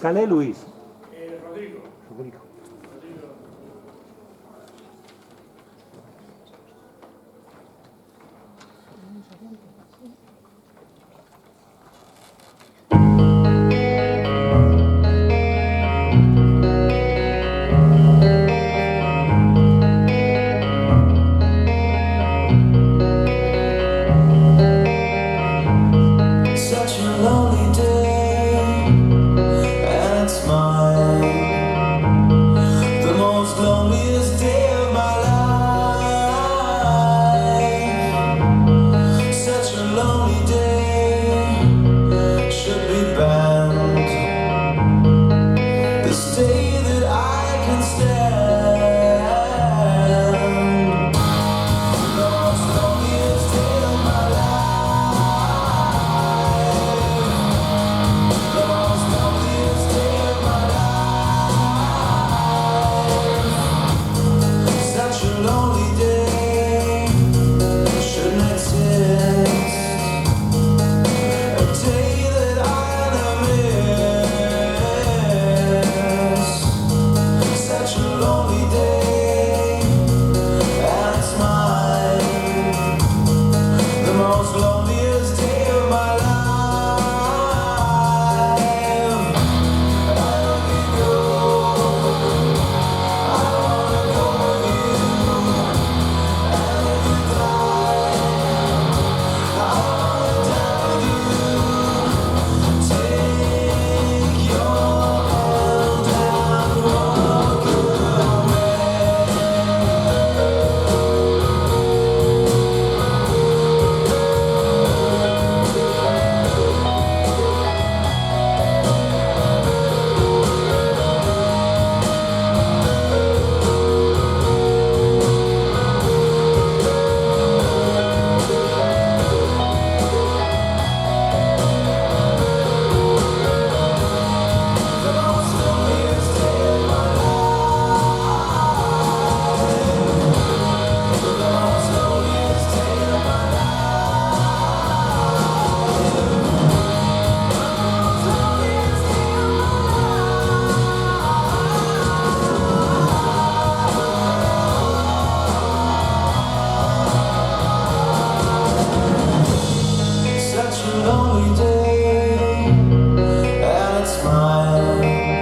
Calé Luis. Rodrigo. Rodrigo. Such a lonely day, and it's mine, the most loneliest day of my life. Such a lonely day, should be banned. This day that I can stand, the most loneliest day of my life, the most loneliest day of my life. Such a lonely day shouldn't exist. A day that I'll miss. Such a lonely day, and it's mine, the most loneliest day of my life. I only go, I wanna go with you, and if you die, I wanna die with you. Take your hand and walk away. The most loneliest day of my life. The most loneliest day of my life. Such a lonely day, and it's mine.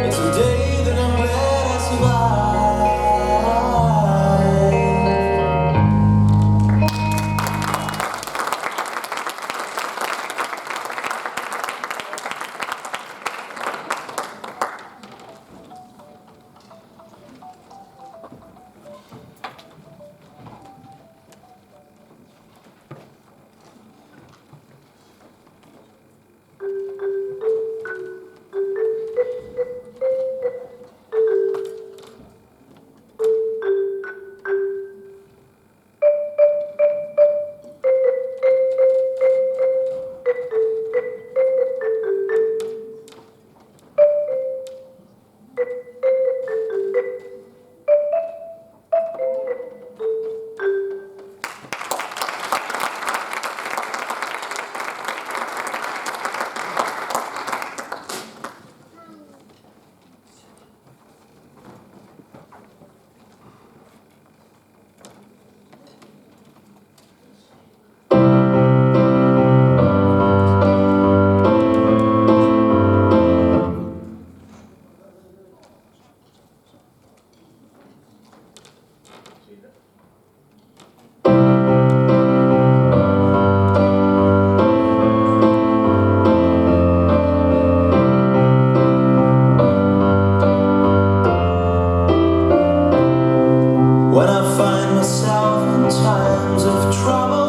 It's a day that I'm glad I When I find myself in times of trouble,